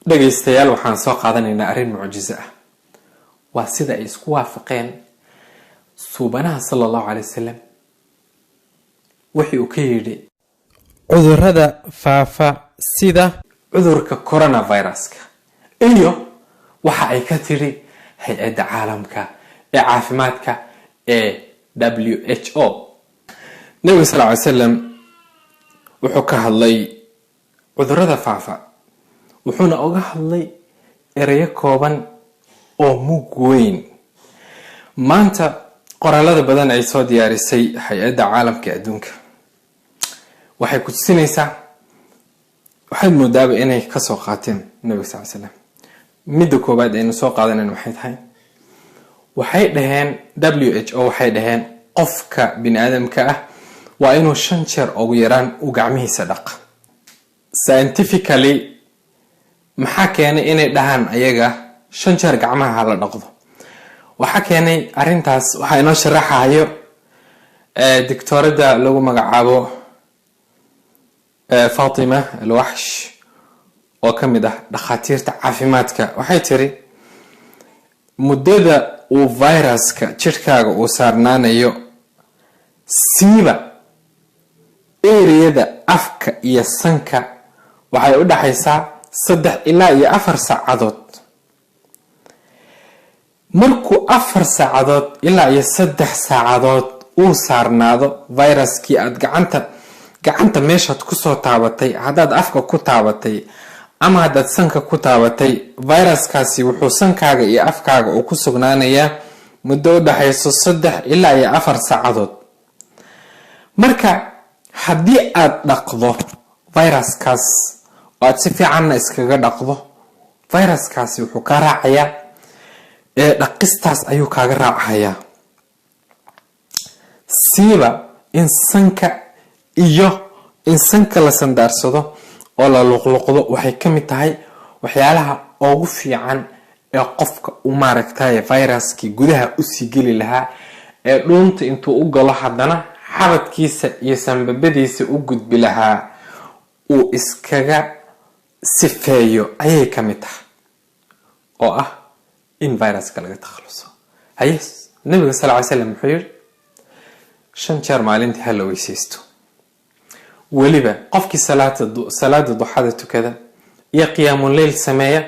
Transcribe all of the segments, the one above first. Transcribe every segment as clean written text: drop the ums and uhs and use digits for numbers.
dhageystayaal waxaan soo qaadanaynaa arrin mucjiso ah. waa sida ay isku waafaqeen suubanaha sallallahu alayhi wasallam wixii uu ka yidhi cudurrada faafa sida cudurka coronavirus-ka iyo waxa ay ka tiri hay'adda caalamka ee caafimaadka ee WHO. Nabiga sallallahu alayhi wasallam wuxuu ka hadlay cudurrada faafa, wuxuuna uga hadlay erayo kooban oo mug weyn. maanta qoraalada badan ay soo diyaarisay hay'adda caalamka adduunka waxay ku tusinaysaa, waxaad moodaaba inay ka soo qaateen Nabiga sallallahu alayhi wasallam. midda koobaad aynu soo qaadanayno waxay tahay, waxay dhaheen WHO waxay dhaheen qofka bini aadamka ah waa inuu 5 jeer ugu yaraan u gacmihiisa dhaq. Scientifically maxaa keenay inay dhahaan ayaga 5 jeer gacmaha la dhaqdo? waxaa keenay arintaas waxa inoo sharaxayo doctorada lagu magacaabo Fatima Al-Wahsh oo kamid ah dhakhaatiirta caafimaadka. waxay tiri muddada uu viruska jirkaaga uu saarnaanayo siiba ereyada afka iyo sanka waxay u dhaxaysaa 3 ilaa 4 saacadood. markuu 4 saacadood ilaa 3 saacadood uu saarnaado viruskii aad gacanta meeshaad ku soo taabatay, haddaad afka ku taabatay ama haddaad sanka ku taabatay, viruskaasi wuxuu sankaaga iyo afkaaga uu ku sugnaanayaa muddo u dhaxayso 3 ilaa 4 saacadood. marka haddii aad dhaqdo viruskaas oo aad si fiicanna iskaga dhaqdo, viruskaasi wuxuu ka raacayaa dhaqistaas ayuu kaaga raacayaa. siiba in sanka la sandaarsado oo la luqluqdo waxay ka mid tahay waxyaalaha ugu fiican ee qofka u maaragtay viruskii gudaha u sii geli lahaa ee dhuunta intuu u galo haddana xabadkiisa iyo sanbabadiisa u gudbi lahaa uu iskaga sifeeyo ayay ka mid tahay, oo ah in viruska laga takhaluso. haye Nabiga sallallahu alayhi wasallam wuxuu yiri 5 jeer maalintii hal weysaysto. waliba qofkii salaada duxada tukada iyo qiyaamul layl sameeya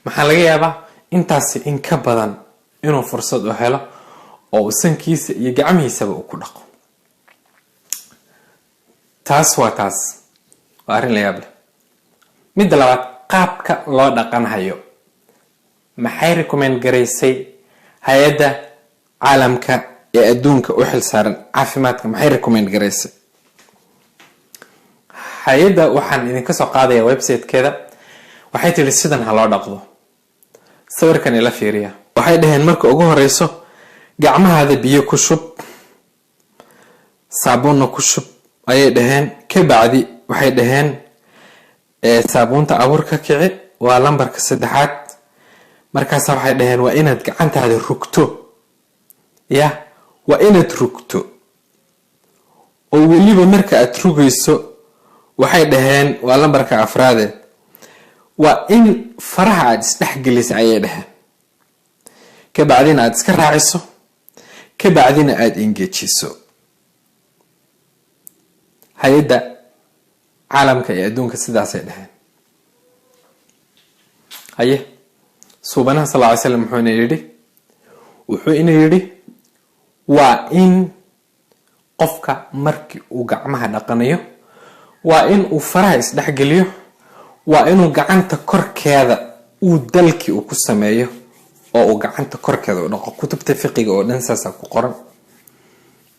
maxaa laga yaabaa intaas in ka badan inuu fursad u helo oo sankiisa iyo gacmihiisa uu ku dhaqo. taas waa arrin la yaab leh. midda labaad, qaabka loo dhaqanayo maxay recommend garaysay hay'adda caalamka ee adduunka u xilsaaran caafimaadka? maxay recommend garaysay hay'adda? waxaan idinka soo qaadayaa website-keeda. waxay tiri sidan ha loo dhaqdo. sawirkan ila fiiriya. waxay dhaheen marka ugu horeyso gacmahaada biyo ku shub, saabuunna ku shub ayay dhaheen. ka bacdi waxay dhaheen saabuunta abuurka kici, waa lambarka 3. markaas waxay dhaheen waa inaad gacantaada rugto. waa inaad rugto oo weliba marka aad rugayso waxay dhaheen waa lambarka 4. waa in faraha aad isdhexgeliso ayay dhaheen. ka bacdina aad iska raaciso, ka bacdina aad engejiso. hay'adda caalamka ee adduunka sidaasay dhaheen. haye suubanaha sallallahu alayhi wasallam wuxuu ina yidhi waa in qofka markii uu gacmaha dhaqanayo waa in uu faraha isdhexgeliyo, waa inuu gacanta korkeeda uu dalkii uu ku sameeyo oo uu gacanta korkeeda u dhaqo. kutubta fiqiga oo dhan saasa ku qoran.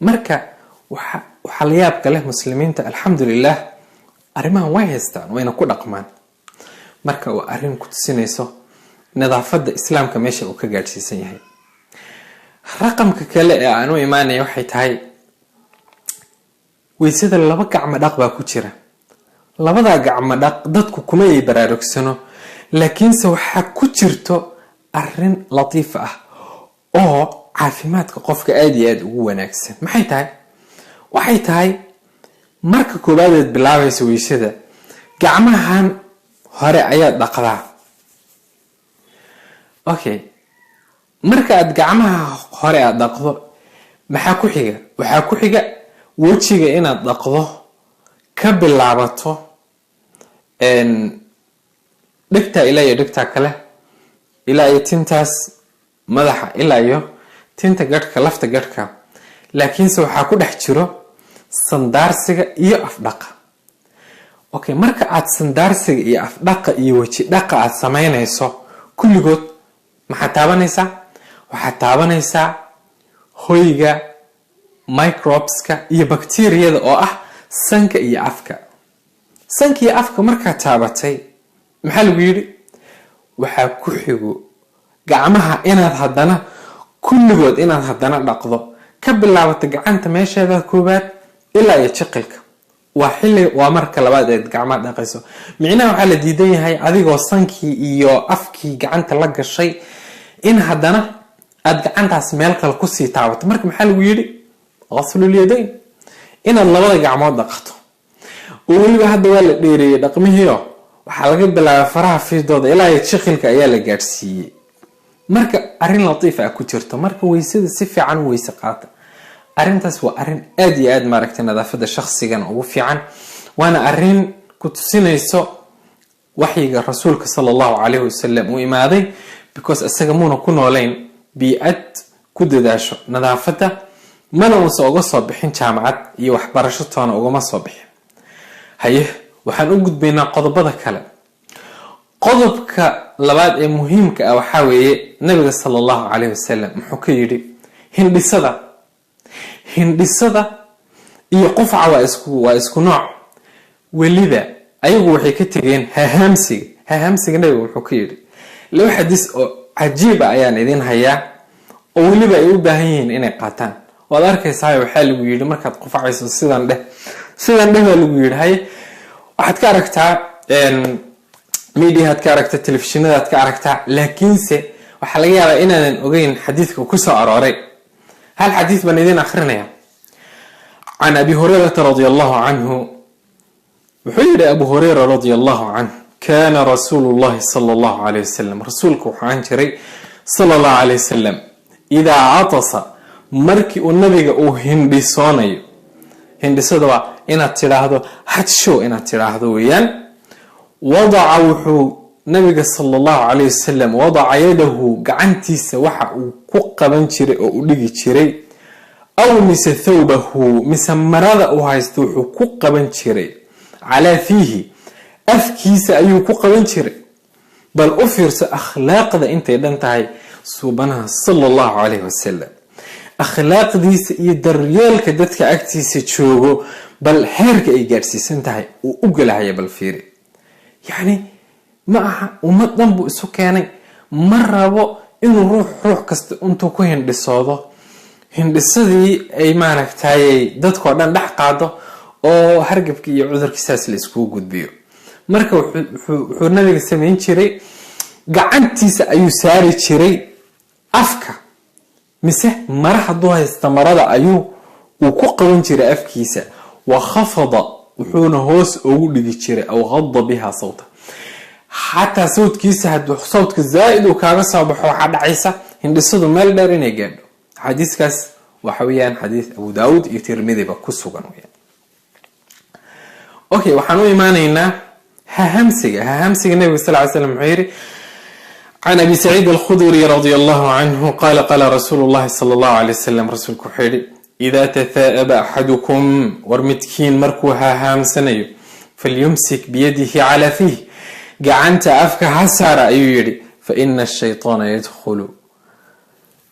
marka waxa la yaab leh muslimiinta alxamdulillah arrimahan way haystaan wayna ku dhaqmaan. marka waa arrin ku tusinayso nadaafadda islaamka meesha uu ka gaadhsiisan yahay. raqamka kale ee aan u imaanay waxay tahay weysada 2 gacmo dhaq baa ku jira. 2 gacmo dhaq dadku kuma ay baraarugsano, laakiinse waxa ku jirto arrin latiif ah oo caafimaadka qofka aad iyo aad ugu wanaagsan. maxay tahay? waxay tahay marka koobaad bilaabayso weysada gacmahan hore ayaad dhaqdaa okay, marka aad gacmaha hore aad dhaqdo maxaa ku xiga? waxaa ku xiga wejiga inaad dhaqdo ka bilaabato dhegta ilaa iyo dhegta kale ilaa iyo tintaas madaxa ilaa iyo tinta gadhka, lafta gadhka. laakiinse waxaa ku dhex jiro sandaarsiga iyo afdhaqa. okay, marka aad sandaarsiga iyo afdhaqa iyo weji dhaqa aad samaynayso kulligood maxaad taabanaysaa? waxaad taabanaysaa hoyga microbeska iyo bacteriyada oo ah sanka iyo afka. sanka iyo afka markaad taabatay maxaa lagu yidhi? waxaa ku xigo gacmaha inaad haddana kulligood inaad haddana dhaqdo ka bilaabato gacanta meesheeda koobaad ilaa iyo jiqilka. waa marka labaad eed gacmaha dhaqayso. micnaha waxaa la diidan yahay adigoo sankii iyo afkii gacanta la gashay in haddana aad gacantaas meel kale kusii taabato. marka maxaa lagu yidhi? ghaslul yadayn, inaad labada gacmood dhaqato. oo weliba hadda waa la dheereeyey dhaqmihiio waxaa laga bilaabay faraha fiidooda ilaa iyo jiqilka ayaa la gaadhsiiyey. marka arrin latiif ah ku jirto. marka weysada si fiican u weyse qaata. arrintaas waa arrin aad iyo aad maaragtay nadaafada shakhsigan ugu fiican. waana arrin ku tusinayso waxyiga rasuulka sallallahu alayhi wasallam uu imaaday, because isaga muuna ku noolayn bii'ad ku dadaasho nadaafada, mana uusan uga soo bixin jaamacad iyo waxbarasho toona ugama soo bixin. haye waxaan u gudbaynaa qodobada kale. qodobka labaad ee muhiimka ah waxaa weeye nabiga sallallahu alayhi wasallam muxuu ka yidhi? hindhisada iyo qufca waa isku nooc. weliba ayagu waxay ka tegeen hahaamsiga nabiga muxuu ka yidhi? laba xadiis oo cajiib ah ayaan idin hayaa oo weliba ay u baahan yihiin inay qaataan. waad arkaysaa waxaa lagu yidhi markaad qufacayso sidan dheh baa lagu yidhi. haye waxaad ka aragtaa mediaad ka aragtaa, telefishinadaad ka aragtaa, laakiinse waxaa laga yaabaa inaadan ogeyn xadiidka kusoo arooray. hal xadiis baan idin akrinaya. can abi hurayrata radi allahu canhu wuxuu yidhi abu hurayra radi allahu canhu kaana rasuulu llahi sala allahu alayh wasalam, rasuulku wuxuu ahaan jiray sala allahu alayh wasalam idaa catasa, markii uu nabiga uu hindhisoonayo. hindhisada waa inaad tidhaahdo hadshow inaad tidhaahdo weeyaan. wadaca wuxuu nabiga sala allahu alayh wasalam wadaca yadahu, gacantiisa waxa uu ku qaban jiray oo u dhigi jiray, aw mise thawbahu, mise marada uu haysto wuxuu ku qaban jiray, calaa fiihi, afkiisa ayuu ku qaban jiray. bal u fiirso akhlaaqda intay dhan tahay suubanaha sala allahu alayh wasalam, akhlaaqdiisa iyo daryeelka dadka agtiisa joogo, bal heerka ay gaadhsiisan tahay uu u galahaya. bal fiiri, yacni ma aha ummad dhan buu isu keenay. ma rabo inuu ruux kasta intuu ku hindhisoodo hindhisadii ay maaragtay dadkoo dhan dhex qaado oo hargabki iyo cudurkiisaas la iskugu gudbiyo. marka wuxuu nabiga samayn jiray gacantiisa ayuu saari jiray afka, mise mara hadduu haysta marada ayuu uu ku qaban jiray afkiisa. wa khafada, wuxuuna hoos ugu dhigi jiray, aw qada biha sawta, xataa sawdkiisa hadduu sawdka zaaid uu kaaga soo baxo waxaa dhacaysa hindhisadu meel dheer inay gaadho. xadiiskaas waxa weeyaan xadiis abu daawud iyo tirmidiba ku sugan weyaan. okay, waxaan u imaanaynaa hahamsiga nabiga sal ly slam muxuu yidhi? can abi saciid alkhudri radi allahu canhu qaala qaala rasuulu llahi sala allahu alay wasalam, rasuulku wuxuu yidhi idaa tathaa'aba axadukum, war midkiin markuu hahaamsanayo, falyumsik biyadihi calaa fiih, gacanta afka ha saara ayuu yidhi, fa ina ashaytaana yadkhulu,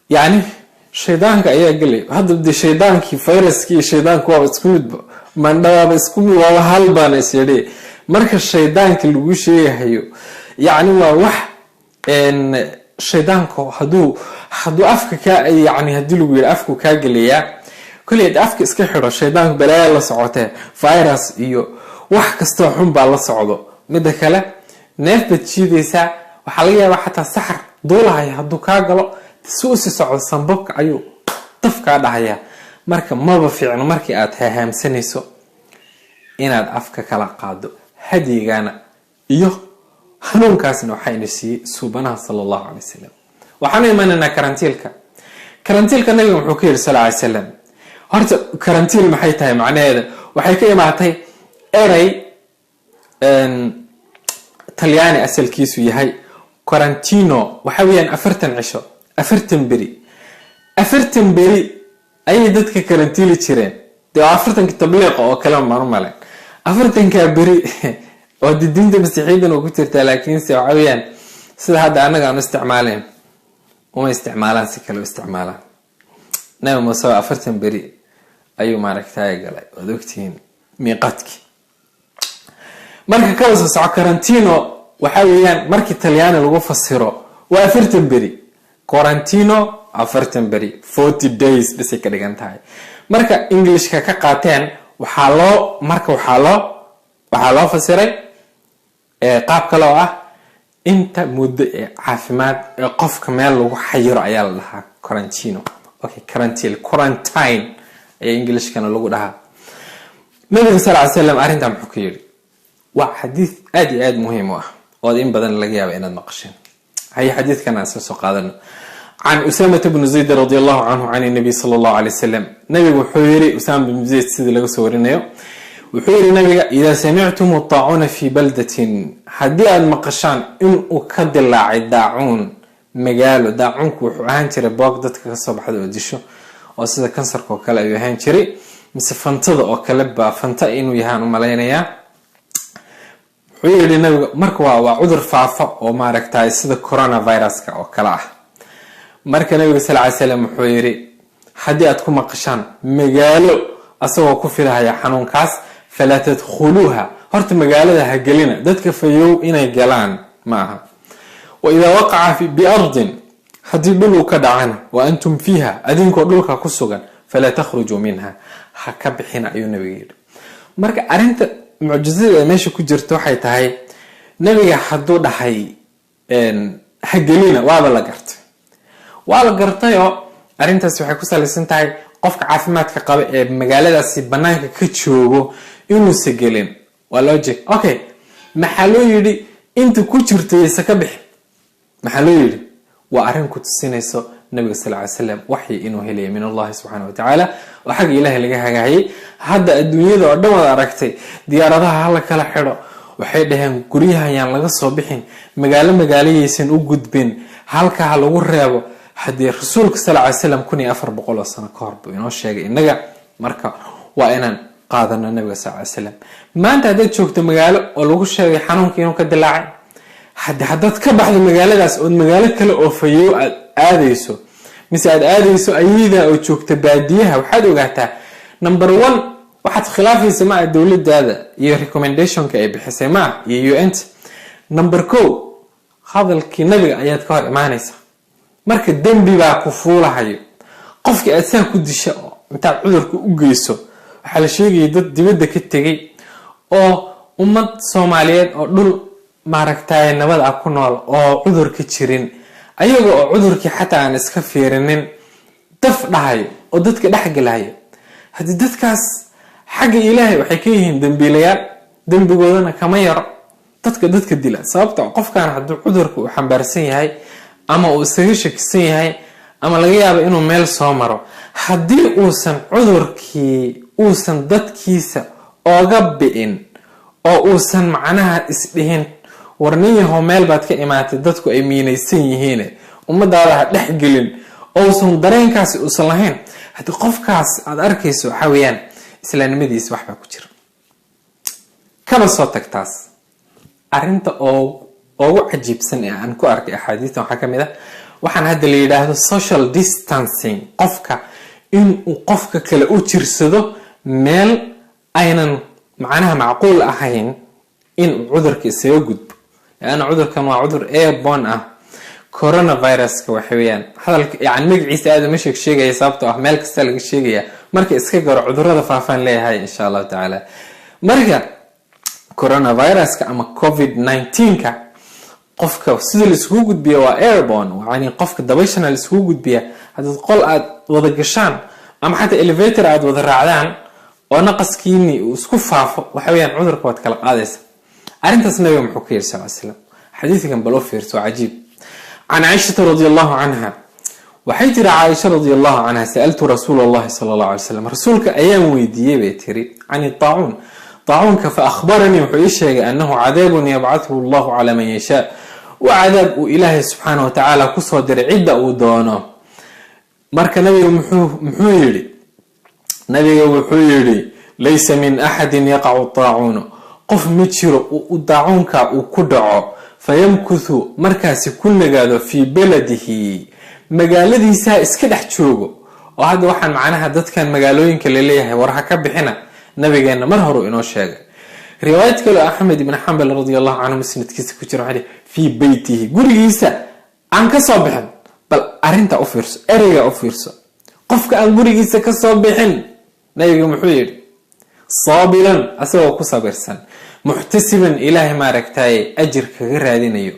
yacni shaydaanka ayaa gelay. hadda de shaydaankii fayraskii iyo shaydaanku waaba isku midba, mandhawaaba isku mid, waaba hal baana is yidhi. marka shaydaanka lagu sheegahayo yacni waa wax shaydaanku hadduu afka kaa, yani haddii lagu yidhi afku kaa gelayaa, kolleed afka iska xidho, shaydaanku balaaya la socotee, virus iyo wax kastoo xun baa la socdo. midda kale neef baad jiidaysaa, waxaa laga yaabaa xataa saxar duulahaya hadduu kaa galo si u sii socdo sanbabka ayuu daf kaa dhahayaa. marka maba fiicno markii aad hahaamsanayso inaad afka kala qaado. hadyigana iyo hanuunkaasna waxayna siiyey suubanaha sala allahu alay wasalam. waxaan imanayna karantiilka nabiga wuxuu ka yiri sallallahu alayhi wasallam horta karantiil maxay tahay macnaheeda waxay ka imaatay eray talyaani asalkiisu yahay quarantino waxa weeyaan 40 cisho 40 beri ayay dadka karantiili jireen dee 40 tabliiq oo kala marmale 40 beri oo diinta masiixiyiin oo ku jirta laakiin si waxa weeyaan sida hadda anaga aan isticmaaleen uma isticmaalaan si kale isticmaalaan nabi muuse 40 beri ayuu maaragtay galay oo ogtiin miiqadki marka ka soo soco quarantino waxa weeyaan markii talyaani lagu fasiro waa 40 beri quarantino 40 beri 40 days bas ka dhigan tahay marka englishka ka qaateen waxa loo fasiray qaab kale oo ah inta muddo caafimaad qofka meel lagu xayiro ayaa la dhahaa quarantino okay quarantine ee englishkana lagu dhahaa nabiga sallallahu alayhi wasallam arinta muxuu ka yiri waa xadiis aad muhiim ah oo in badan laga yaabo inaad maqasheen hay xadiiskan aan soo qaadano عن أسامة بن زيد رضي الله عنه عن النبي صلى الله عليه وسلم نبي وحيري أسامة بن زيد سيد لغو سورينيو وحيري نبي إذا سمعتم الطاعون في بلدة حدي المقشان إن أكد الله داعون مقالو داعونك وحوهان تري بوقدتك كصبح حد وديشو وسيدا كنسرك وكلا يوهان تري مثل فانتض وكلبا فانتا إنو يهانو ملاينيا وحيري نبي مركوا وعذر فعفا وماركتاي سيدا كورونا فيروسك وكلا marka nabiga sallallahu alayhi wasallam wuxuu yiri hadii aad ku maqashaan magaalo asagoo ku filaya xanuunkaas fala tadkhuluha horta magaalada ha galina dadka fayow inay galaan maaha wa idha waqa'a fi bi'ardin hadii dhul ka dhacana wa antum fiha adinkoo dhulka ku sugan fala takhruju minha ha ka bixina ayuu nabiga yiri marka arinta muujizada meesha ku jirto waxay tahay nabiga haduu dhahay ha galina waaba la gartay waa la gartayo arintaas waxay ku saleysan tahay qofka caafimaadka qaba ee magaaladaasi banaanka ka joogo inuu sagelin waa logic okay maxaa loo yiri inta ku jirtay ka bix maxaa loo yiri waa arin ku tusinayso nabiga sallallahu alayhi wasallam wahyi inuu helay min Allah subhanahu wa ta'ala oo xaq ilaahay laga hagaayay hadda adduunyada oo dhan wada aragtay diyaaradaha hala kala xiro waxay dhaheen guriyaha ayaan laga soo bixin magaaleysan u gudbin halka lagu reebo hadii rasuulka sallallahu alayhi wasallam 1400 sano ka hor buu inoo sheegay inaga marka waa inaan qaadano nabiga sallallahu alayhi wasallam maanta hadii joogto magaalo oo lagu sheegay xanuunka inuu ka dilaacay haddaad ka baxdo magaaladaas oo magaalo kale oo fayow aadayso mise aad aadayso ayida oo joogto baadiyaha waxaad ogaataa number 1 waxaad khilaafaysaa ma dawladda iyo recommendationka ay bixisay ma iyo UN number 2 hadalkii nabiga ayaad ka hor imaanaysaa marka dambi baa ku fuulahayo qofkii aad saa ku disho inta cudurku u geyso waxa la sheegay dad dibadda ka tagay oo ummad Soomaaliyeed oo dhul maaragtay nabad ah ku nool oo cudur ka jirin ayagoo oo cudurkii xataa aan iska fiirinin daf dhahay oo dadka dhaxgalay hadii dadkaas xagga Ilaahay waxay ka yihiin dambiilayaal dambigoodana kama yaro dadka dila sababtoo qofkan haduu cudurku u xambaarsan yahay ama uu isaga shakisan yahay ama laga yaabo inuu meel soo maro hadii uusan cudurkii uusan dadkiisa ooga bi'in oo uusan macnaha isdhihin warniyaho meel baad ka imaatay dadku ay miinaysan yihiin ummadaada dhex gelin oo uusan dareenkaasi uusan lahayn hadii qofkaas aad arkayso waxa weeyaan islaamnimadiisa waxba ku jira kaba soo tagtaas arinta oo ugu cajiibsan ee aan ku arkay axaadiista waxa kamid ah waxaan hadda la yiraahdo social distancing qofka in uu qofka kale u jirsado meel aynan macnaha macquul ahayn in cudurka isaga gudbo yaana cudurkan waa cudur airborne ah coronavirus ka waxa weeyaan hadalka yani magaciisa aad ma sheegay sababtoo ah meel kasta laga sheegaya marka iska garo cudurrada faafan leeyahay insha Allah taala marka coronavirus ka ama covid-19 ka qofka sida la isku gudbiyo waa airborne yani qofka dabayshana la isku gudbiya hadii qol aad wada gashaan ama xataa elevator aad wada raacdaan oo naqaskiini uu isku faafo waxa weeyaan cudurka wad kala qaadaysa arintaas nabiga muxuu ka yiri sallallahu alayhi wasallam xadiiskan bal oo fiirso cajiib can caaishata radi allahu canha waxay tiri caaisha radi allahu canha sa'altu rasuula allahi sala allahu alay slam rasuulka ayaan weydiiyey bay tiri can daacuun daacuunka fa akhbaranii wuxuu ii sheegay annahu cadaabun yabcathu allahu calaa man yashaa wa cadaab uu ilaahay subxaana watacaala kusoo diray cidda uu doono. marka nabiga wuxuu yidhi laysa min axadin yaqacu daacuunu qof ma jiro daacuunka uu ku dhaco fayamkuthu markaasi ku nagaado fii baladihi magaaladiisaa iska dhex joogo. oo hadda waxaan macnaha dadkan magaalooyinka laleeyahay war ha ka bixina nabigeena mar horu inoo sheegay. riwaayad kale axmed ibn xambal radi allahu canhu musnadkiisa ku jira waxaa fii beytihi gurigiisa aan ka soo bixin. bal arinta u fiirso, ereyga u fiirso, qofka aan gurigiisa ka soo bixin nabiga muxuu yidhi saabiran asagoo ku sabirsan, muxtasiban ilaahay maaragtaye ajir kaga raadinayo,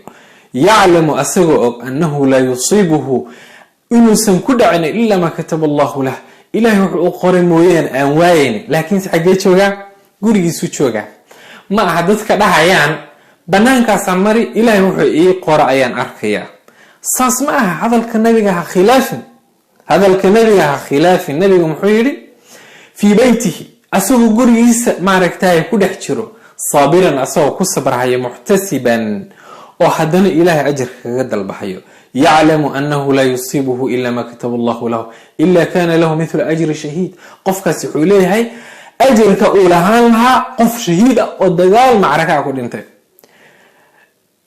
yaclamu asagoo og annahu laa yusiibuhu inuusan ku dhacin ilaa maa kataba allahu lah ilaahay wuxuu u qoray mooyaan aan waayeyn. laakiinse xaggee joogaa? gurigiisu joogaa. ma aha dadka dhahayaan banaankaasaan mari ilaahay wuxuu ii qora ayaan arkayaa. saas ma aha. hadalka nabiga ha khilaafin. nabiga muxuu yidhi fii beytihi asagoo gurigiisa maaragtaye ku dhex jiro, saabiran asagoo ku sabrahayo, muxtasiban oo haddana ilaahay ajar kaga dalbahayo, yaclamu annahu laa yusiibuhu ila maa kataba allahu lahu ila kana lahu mithlu ajri shahiid. qofkaasi wuxuu leeyahay ajarka uu lahaan lahaa qof shahiid ah oo dagaal macraka ku dhintay.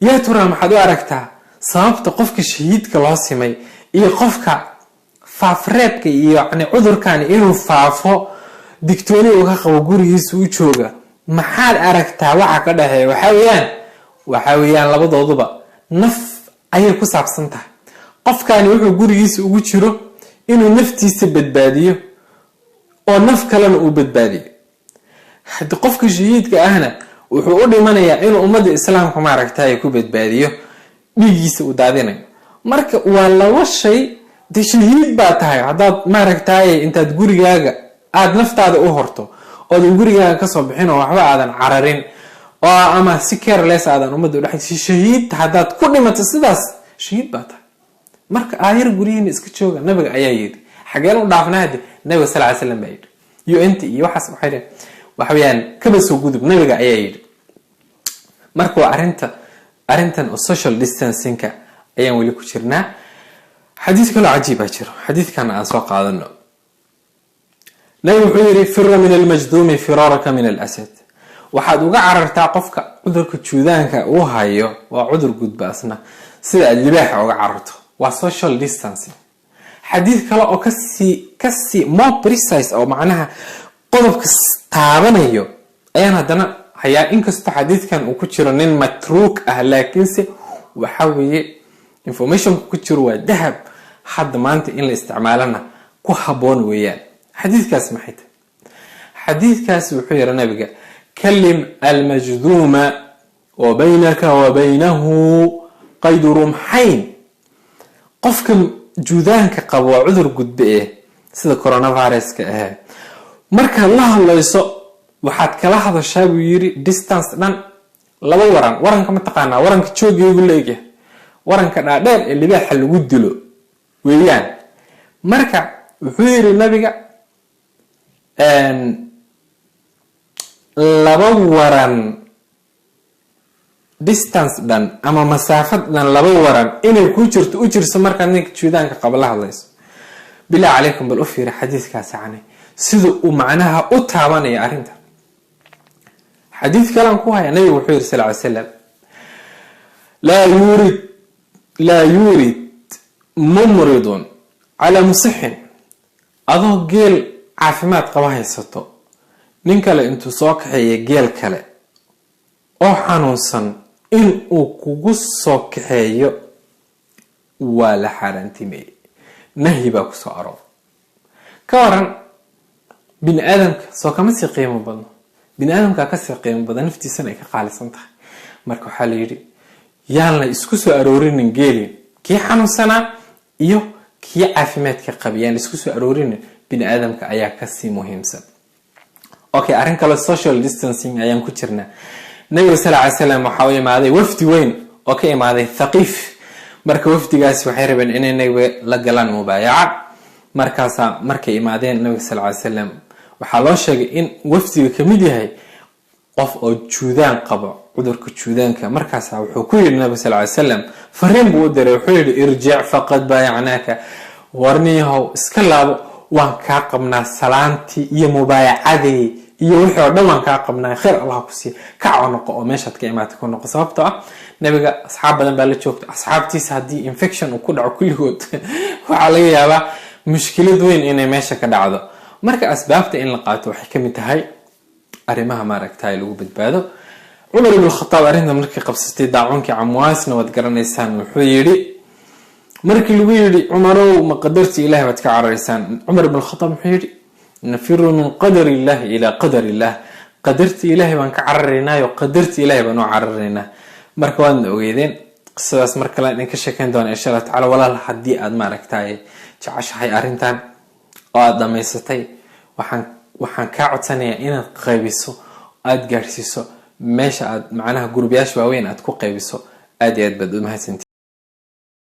yaa turaa maxaad u aragtaa sababta qofka shahiidka loo simay iyo qofka faafreebka iyo yani cudurkan inuu faafo digtooni uga qabo gurigiisa u jooga? maxaad aragtaa waxa ka dhaxeeya? waxaa weeyaan labadooduba naf ayay ku saabsan tahay. qofkani wuxuu gurigiisa ugu jiro inuu naftiisa badbaadiyo oo naf kalena uu badbaadiyo. hadda qofka shahiidka ahna wuxuu u dhimanayaa inuu ummadda islaamka maaragtaye ku badbaadiyo, dhiigiisa u daadinayo. marka waa laba shay. de shahiid baa tahay haddaad maaragtaye intaad gurigaaga aada naftaada u horto oodan gurigaaga kasoo bixin oo waxba aadan cararin oo ama si careless aadan ummadda udhex shahiid haddaad ku dhimato sidaas shahiid baa tahay. marka aayar guryihiina iska jooga nabiga ayaa yidhi. xageen u dhaafna hadi nabiga sal ly slam baa yidhi unt iyo waxaas waxaweyaan kaba soo gudub nabiga ayaa yidhi. marka waa arrintan oo social distancingka ayaan weli ku jirnaa. xadiid kaloo cajiibaa jiro, xadiidkan aan soo qaadano. nabi wuxuu yidhi fira min almajduumi firaaraka min alasad. waxaad uga carartaa qofka cudurka juudaanka uu hayo, waa cudur gudbaasna, sida aad libaaxa uga cararto. waa social distancing. xadiid kale oo kasii more precise oo macnaha qodobka taabanayo ayaan haddana hayaa. inkastoo xadiidkan uu ku jiro nin matruuk ah, laakiinse waxa weeye informationka ku jiro waa dahab. hadda maanta in la isticmaalana ku haboon weeyaan. xadiidkaas maxay tahay? xadiidkaasi wuxuu yidhi nabiga kalim almajduuma wa baynaka wa baynahu qaydu rumxayn. qofka juudaanka qabo waa cudur gudbe sida coronaviruska ah. markaad la hadlayso waxaad kala hadashaa buu yidhi distance dhan 2 waran. waranka ma taqaanaa? waranka joogaygu leegyahay, waranka dhaadheer ee libaaxa lagu dilo weeyaan. marka wuxuu yidhi nabiga 2 waran distance dhan ama masaafad dhan 2 waran inay ku jirto u jirso markaad ninka juudaanka qaba la hadlayso. bilaa calaykum bal u fiiri xadiidkaas yani sida uu macnaha u taabanaya arrinta. xadiid kalan ku haya nabiga wuxuu yidhi sal ly slam laa yurid mumridun calaa musixin. adoo geel caafimaad qaba haysato nin kale intuu soo kaxeeya geel kale oo xanuunsan in uu kugu soo kaxeeyo waa la xaaraantimeeyey. nahyi baa kusoo aroor. ka waran bini aadamka soo kama sii qiimo badno? bini aadamkaa kasii qiimo badan, naftiisana ay ka qaalisan tahay. marka waxaa la yidhi yaan la isku soo aroorinin geelin kii xanuunsanaa iyo kii caafimaadka qabi, yaan la isku soo aroorinin. bini aadamka ayaa kasii muhiimsan. okay, arrin kale social distancing ayaan ku jirnaa. nabiga sal ly slam waxaa u imaaday wafdi weyn oo ka imaaday thaqiif. marka wafdigaasi waxay rabeen inay nabiga la galaan mubaayaca markaasa markay imaadeen nabiga sallallahu alayhi wasallam waxaa loo sheegay in wafdiga kamid yahay qof oo juudaan qabo cudurka juudaanka markaasa wuxuu ku yiri nabiga sallallahu alayhi wasallam fariin buu diray wuxuu yiri irji' faqad baayacnaaka warniyahow iska laabo waan ka qabnaa salaantii iyo mubaayacadii iyo wixii oo dhan waan ka qabnaa khayr Allah ku sii ka noqo oo meeshaad ka imaatay ku noqo sababtoo ah nabiga asxaab badan baa la joogta asxaabtiisa hadii infection uu ku dhaco kulligood waxa laga yaabaa mushkilad weyn inay meesha ka dhacdo marka asbaabta in la qaato waxay kamid tahay arimaha maaragtay lagu badbaado Umar ibn Khattab arinta markii qabsatay daacunkii Amwaasna wad garanaysaan wuxuu yiri markii lagu yiri Umarow ma qadarti Ilaahay wad ka caraysaan Umar ibn Khattab wuxuu yiri nafiru min qadari Allah ila qadari Allah qadarti Ilaahay baan ka cararaynaa qadarti Ilaahay baan u cararaynaa marka waan ogeydeen qisadaas marka la idin ka sheekan doona insha Allah taala walaal hadii aad maaragtay jacashahay arintan oo aad dhameysatay waxaan ka codsanayaa inaad qaybiso aad gaarsiiso meesha aad macnaha gurbiyaasha waaweyn aad ku qaybiso aad iyo aad bad u mahadsantiin